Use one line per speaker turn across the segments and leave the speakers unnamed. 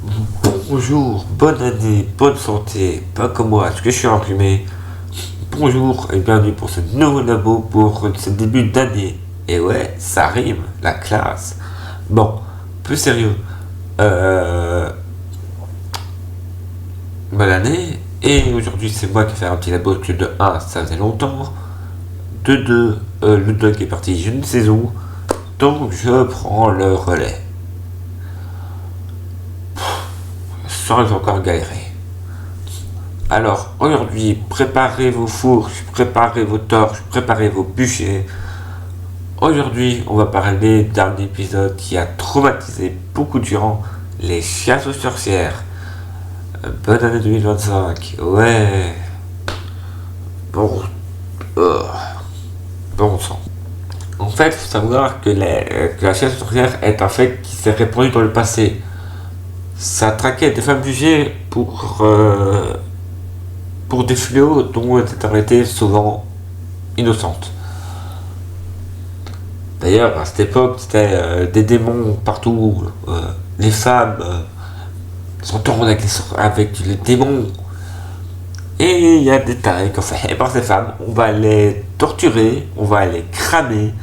Bonjour, bonne année, bonne santé, pas comme moi, est-ce que je suis enrhumé? Bonjour et bienvenue pour ce nouveau labo pour ce début d'année. Et ouais, ça rime, la classe. Bon, plus sérieux, euh, bonne année. Et aujourd'hui, c'est moi qui vais faire un petit labo que de un ça faisait longtemps. De 2 le doc est parti je ne sais où. Donc je prends le relais. Sans encore galérer. Alors, aujourd'hui, préparez vos fourches, préparez vos torches, préparez vos bûchers. Aujourd'hui, on va parler d'un épisode qui a traumatisé beaucoup de gens, les chasses aux sorcières. Bonne année 2025, ouais. Bon, euh, bon sang. En fait, il faut savoir que la chasse aux sorcières est un fait qui s'est répandu dans le passé. Ça traquait des femmes jugées pour des fléaux dont elles étaient arrêtées souvent innocentes. D'ailleurs, à cette époque, c'était des démons partout. Les femmes s'entendent avec les démons. Et il y a des tarés qu'on fait par ces femmes. On va les torturer, on va les cramer.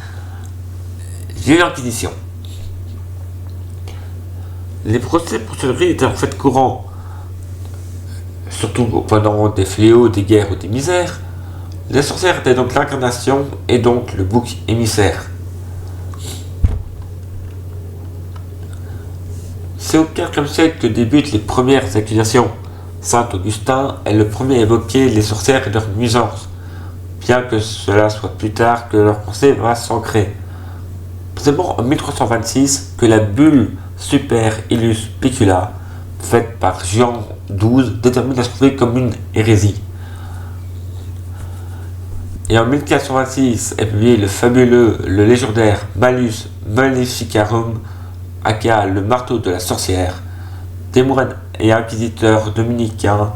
J'ai eu l'inquisition. Les procès pour sorcellerie étaient en fait courants, surtout pendant des fléaux, des guerres ou des misères. Les sorcières étaient donc l'incarnation et donc le bouc émissaire. C'est au IVe siècle que débutent les premières accusations. Saint Augustin est le premier à évoquer les sorcières et leurs nuisances, bien que cela soit plus tard que leur procès va s'ancrer. C'est bon en 1326 que la bulle Super Illus Pecula, faite par Jean XII, détermine la sorcellerie comme une hérésie. Et en 1426 est publié le légendaire Malus Maleficarum, aka le marteau de la sorcière, des moines et inquisiteurs dominicains,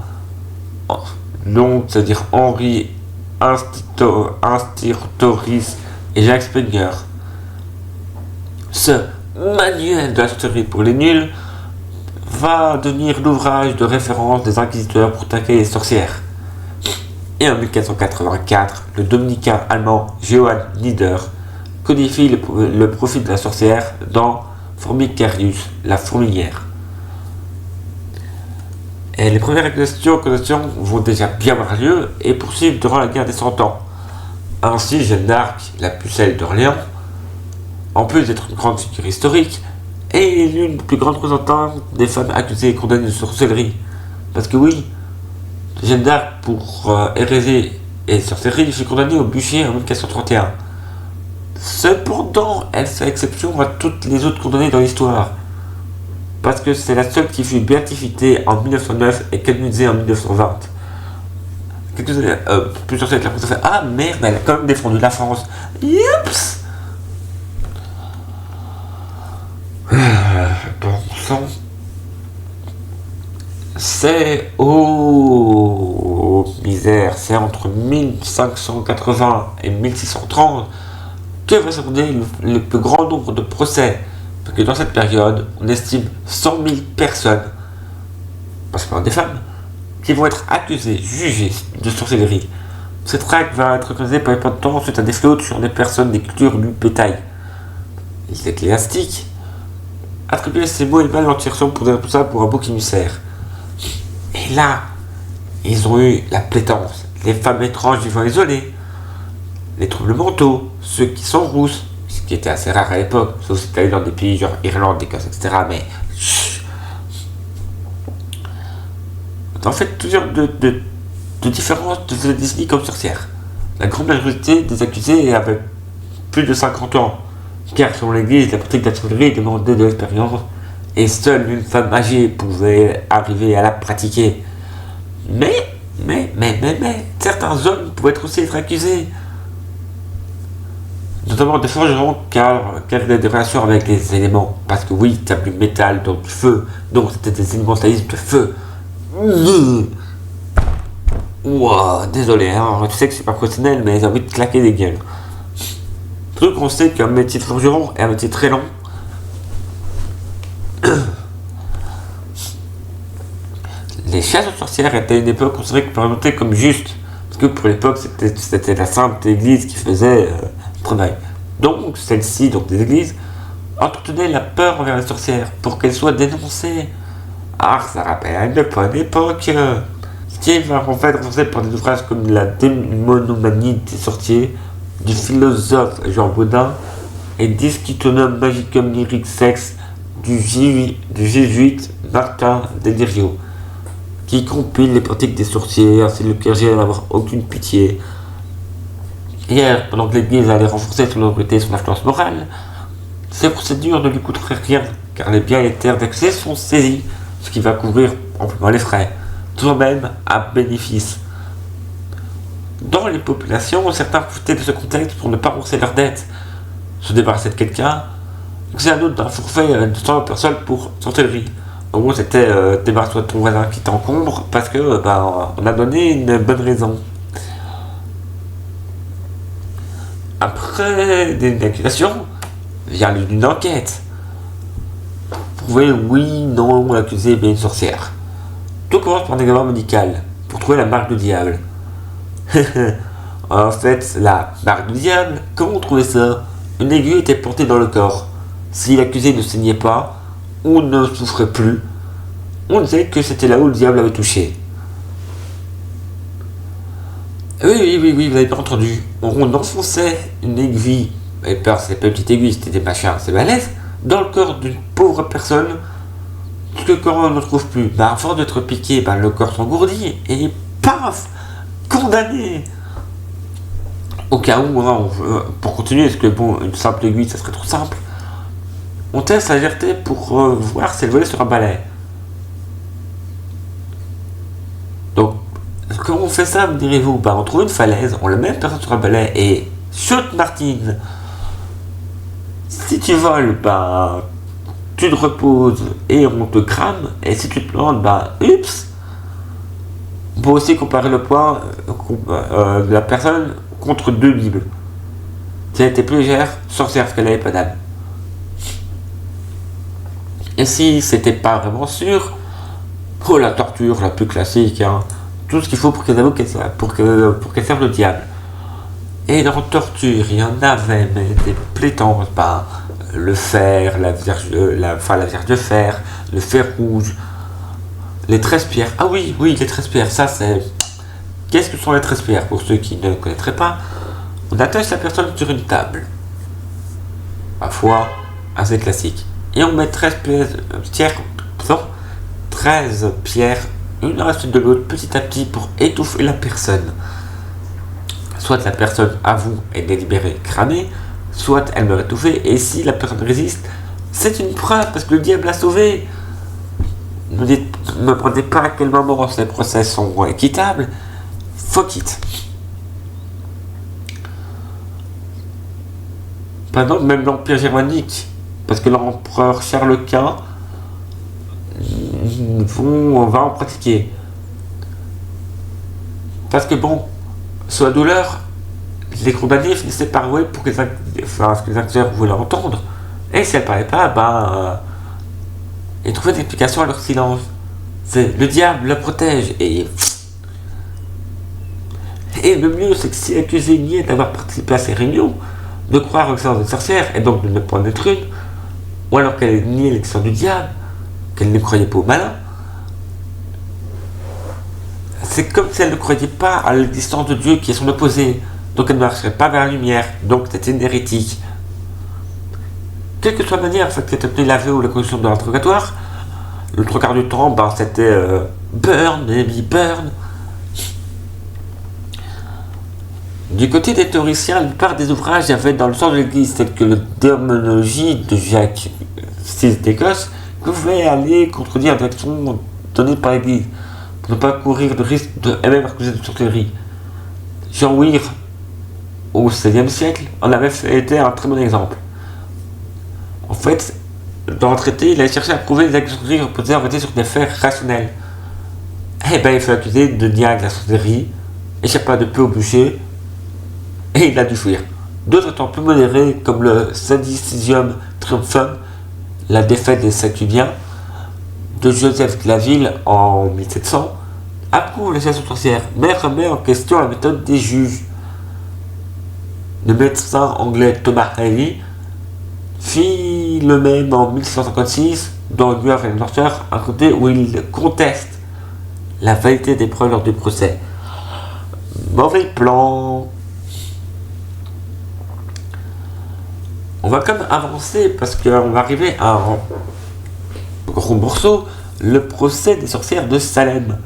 dont c'est-à-dire Henri Instirtoris et Jacques Spenger. Ce manuel de la sorcellerie pour les nuls va devenir l'ouvrage de référence des inquisiteurs pour traquer les sorcières. Et en 1484, le dominicain allemand Johann Nieder codifie le profil de la sorcière dans Formicarius, la fourmilière. Et les premières accusations vont déjà bien avoir lieu et poursuivent durant la guerre des 100 ans. Ainsi, Jeanne d'Arc, la pucelle d'Orléans, en plus d'être une grande figure historique, est l'une des plus grandes représentantes des femmes accusées et condamnées de sorcellerie. Parce que oui, Jeanne d'Arc, pour hérésie et sorcellerie, fut condamnée au bûcher en 1431. Cependant, elle fait exception à toutes les autres condamnées dans l'histoire. Parce que c'est la seule qui fut béatifiée en 1909 et canonisée en 1920. Plusieurs siècles après, ça fait ah merde, elle a quand même défendu la France. Youps. Bon sang. C'est misère, c'est entre 1580 et 1630 que va se donner le plus grand nombre de procès. Parce que dans cette période, on estime 100 000 personnes, principalement des femmes, qui vont être accusées, jugées de sorcellerie. Cette règle va être causée par pas de temps suite à des fléaux sur des personnes, des cultures, du bétail. Les ecclésiastiques attribuaient ces mots et mal l'entiration pour dire tout ça pour un bouc émissaire. Et là, ils ont eu la plaisance, les femmes étranges vivant isolées, les troubles mentaux, ceux qui sont rousses, ce qui était assez rare à l'époque, sauf si t'allais dans des pays genre Irlande, Écosse, etc. Mais en fait, plusieurs de différences de se désigner comme sorcières. La grande majorité des accusés avaient plus de 50 ans, car selon l'Église, la pratique de la sorcellerie demandait de l'expérience, et seule une femme âgée pouvait arriver à la pratiquer. Mais, certains hommes pouvaient aussi être accusés. Notamment des forgerons car ils avaient des relations avec les éléments. Parce que oui, tu as du métal, donc du feu. Donc c'était des élémentalismes de feu. Ouah, désolé, hein, tu sais que c'est pas professionnel, mais j'ai envie de claquer des gueules. Surtout qu'on sait qu'un métier de forgeron est un métier très long. les chasses aux sorcières étaient à une époque considérées comme juste. Parce que pour l'époque, c'était la Sainte Église qui faisait le travail. Donc, celle-ci, donc des églises, entretenaient la peur envers les sorcières pour qu'elles soient dénoncées. Ah, ça rappelle à une bonne époque. Ce qui est en fait renforcé par des ouvrages comme la démonomanie des sorciers, du philosophe Jean Baudin et Discutonum Magicum Lyric Sex du jésuite Martin Delirio, qui compile les pratiques des sorciers, ainsi le clergé à n'avoir aucune pitié. Hier, pendant que l'Église allait renforcer son autorité et son influence morale, ces procédures ne lui coûteraient rien, car les biens et les terres d'accès sont saisis, ce qui va couvrir amplement les frais, tout de même à bénéfice. Dans les populations, certains profitaient de ce contexte pour ne pas rembourser leurs dettes, se débarrasser de quelqu'un, c'est un autre d'un forfait de 100 personnes pour sorcellerie. En gros, c'était débarrasse-toi de ton voisin qui t'encombre parce que on a donné une bonne raison. Après une accusation, vient une enquête. Prouver oui, non, l'accusé est bien une sorcière. Tout commence par un examen médical pour trouver la marque du diable. En fait, la marque du diable, comment on trouvait ça? Une aiguille était plantée dans le corps. Si l'accusé ne saignait pas ou ne souffrait plus, on disait que c'était là où le diable avait touché. Oui, vous avez bien entendu. On enfonçait une aiguille, et peur, c'est pas une petite aiguille, c'était des machins, c'est balèze, dans le corps d'une pauvre personne, parce que quand on ne trouve plus, à force d'être piqué, le corps s'engourdit, et paf, condamné. Au cas où, pour continuer, parce que une simple aiguille, ça serait trop simple, on teste la légèreté pour voir si elle volait sur un balai. Donc, comment on fait ça, me direz-vous? On trouve une falaise, on la met personne sur un balai et chute Martine. Si tu voles, tu te reposes et on te crame. Et si tu te plantes, ups. On peut aussi comparer le poids de la personne contre 2 bibles. Si elle était plus légère, sorcière parce qu'elle n'avait pas d'âme. Et si c'était pas vraiment sûr, la torture la plus classique, tout ce qu'il faut pour qu'elle avoue pour qu'elle serve le diable. Et dans torture, il y en avait mais des pléthores, le fer, la vierge de fer, le fer rouge, les 13 pierres. Ah oui, les 13 pierres, ça c'est... Qu'est-ce que sont les 13 pierres? Pour ceux qui ne connaîtraient pas, on attache la personne sur une table. Parfois, assez classique. Et on met 13 pierres, une à la suite de l'autre, petit à petit, pour étouffer la personne. Soit la personne avoue et délibérée cramée, soit elle meurt étouffée, et si la personne résiste, c'est une preuve, parce que le diable l'a sauvé. Ne me prenez pas à quel moment ces procès sont équitables. Fuck it. Par exemple, même l'Empire germanique, parce que l'empereur Charles Quint va en pratiquer. Parce que sous la douleur, les condamnés finissaient par avouer pour que les acteurs voulaient entendre. Et si elles ne parlaient pas, ils trouvaient des explications à leur silence. C'est le diable la protège. Et le mieux, c'est que si l'accusé niait d'avoir participé à ces réunions, de croire aux l'existence des sorcières, et donc de ne pas en être une, ou alors qu'elle niait l'existence du diable, qu'elle ne croyait pas au malin, c'est comme si elle ne croyait pas à l'existence de Dieu qui est son opposé, donc elle ne marcherait pas vers la lumière, donc c'était une hérétique. Quelle que soit la manière, c'était appelé la vœu ou la corruption de l'interrogatoire, le 3/4 du temps, c'était burn, baby, burn. Du côté des théoriciens, une part des ouvrages avaient dans le sens de l'Église, tels que le Démonologie de Jacques VI d'Écosse, pouvait aller contredire la direction donnée par l'Église, pour ne pas courir de risque de elle-même accuser de sorcellerie. Jean Weir, au XVIe siècle, en avait été un très bon exemple. En fait, dans un traité, il a cherché à prouver que la sorcellerie reposait en réalité sur des faits rationnels. Il fut accusé de nier la sorcellerie, échappa de peu au bûcher, et il a dû fuir. D'autres étant plus modérés, comme le Sadicitium Triumphum, la défaite des Saculiens, de Joseph Glaville en 1700 approuve la chasse aux sorcières, mais remet en question la méthode des juges. Le médecin anglais Thomas Hardy fit le même en 1656 dans New York Northern, un côté où il conteste la validité des preuves lors du procès. Mauvais plan. On va quand même avancer parce qu'on va arriver à un gros morceau, le procès des sorcières de Salem.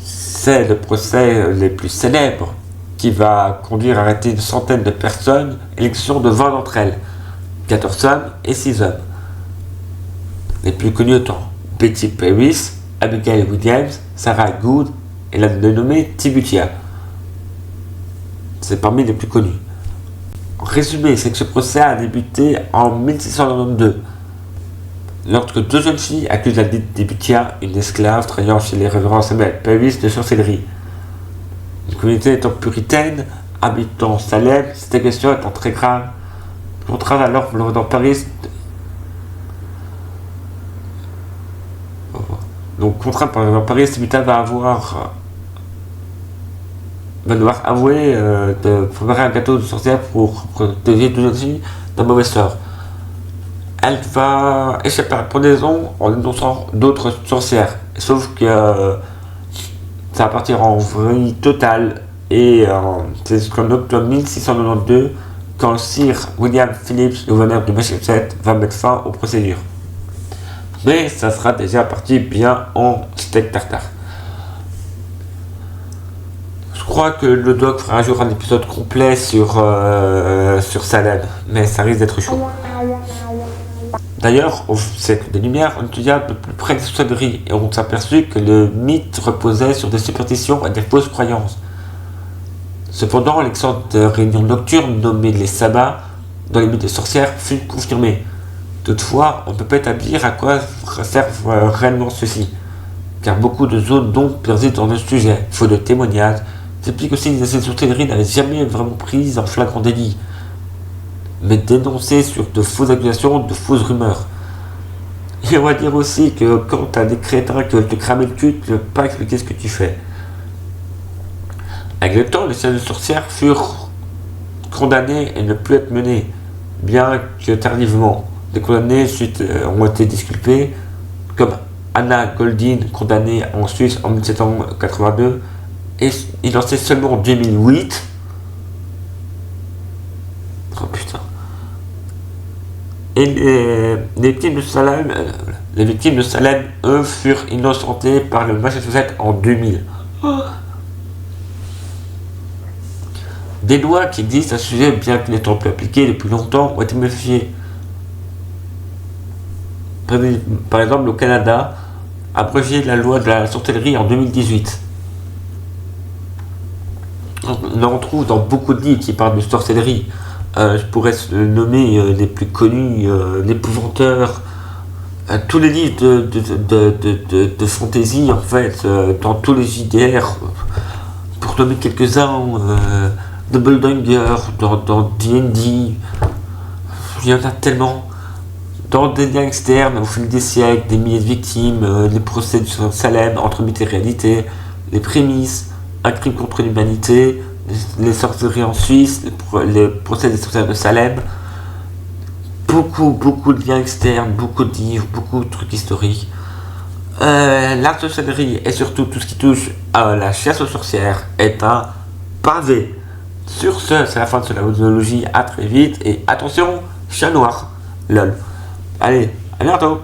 C'est le procès les plus célèbres qui va conduire à arrêter une centaine de personnes et l'exécution de 20 d'entre elles, 14 hommes et 6 hommes. Les plus connus étant Betty Paris, Abigail Williams, Sarah Good et la dénommée Tibutia. C'est parmi les plus connus. En résumé, c'est que ce procès a débuté en 1692, lorsque deux jeunes filles accusent la dite Tibutia, une esclave travaillant chez les révérends Samuel Paris de sorcellerie. Une communauté étant puritaine, habitant Salem, cette question étant très grave, contraint alors le révérend Paris donc contraint par le révérend Paris, Tibutia va devoir avouer de préparer un gâteau de sorcière pour protéger deux jeunes filles d'un mauvais sort. Elle va échapper à la pendaison en dénonçant d'autres sorcières, sauf que ça va partir en vrille totale et c'est jusqu'en octobre 1692 quand Sir William Phillips, le gouverneur du Massachusetts, va mettre fin aux procédures. Mais ça sera déjà parti bien en steak tartare. Je crois que le doc fera un jour un épisode complet sur Salem, mais ça risque d'être chaud. D'ailleurs, au siècle des Lumières, on étudia de plus près des sorcelleries et on s'est aperçu que le mythe reposait sur des superstitions et des fausses croyances. Cependant, l'exemple de réunions nocturnes nommées les sabbats dans les mythes des sorcières fut confirmé. Toutefois, on ne peut pas établir à quoi servent réellement ceux-ci, car beaucoup de zones d'ombre persistent dans le sujet, faute de témoignages. S'explique aussi que ces sorcelleries n'avaient jamais vraiment prise en flagrant délit, mais dénoncées sur de fausses accusations, de fausses rumeurs. Et on va dire aussi que quand tu as des crétins qui veulent te cramer le cul, tu ne veux pas expliquer ce que tu fais. Avec le temps, les chasses de sorcières furent condamnées et ne plus être menées, bien que tardivement. Les condamnés ensuite ont été disculpés, comme Anna Goldin, condamnée en Suisse en 1782, et il en sait seulement en 2008. Oh putain. Et les victimes de Salem, eux, furent innocentées par le Massachusetts en 2000. Des lois qui existent à ce sujet, bien que n'étant plus appliquées depuis longtemps, ont été modifiées. Par exemple, au Canada, abrogé la loi de la sorcellerie en 2018. On en trouve dans beaucoup de livres qui parlent de sorcellerie. Je pourrais nommer les plus connus, l'épouvanteur, tous les livres de fantasy en fait, dans tous les JDR, pour nommer quelques-uns, Doubledanger, dans D&D, il y en a tellement. Dans des liens externes, au fil des siècles, des milliers de victimes, les procès de Salem, entre mythe et réalité, les prémices, un crime contre l'humanité, les sorcelleries en Suisse, les procès des sorcières de Salem, beaucoup de liens externes, beaucoup de livres, beaucoup de trucs historiques. La sorcellerie et surtout tout ce qui touche à la chasse aux sorcières est un pavé. Sur ce, c'est la fin de cette audiologie, à très vite et attention, chat noir, lol. Allez, à bientôt.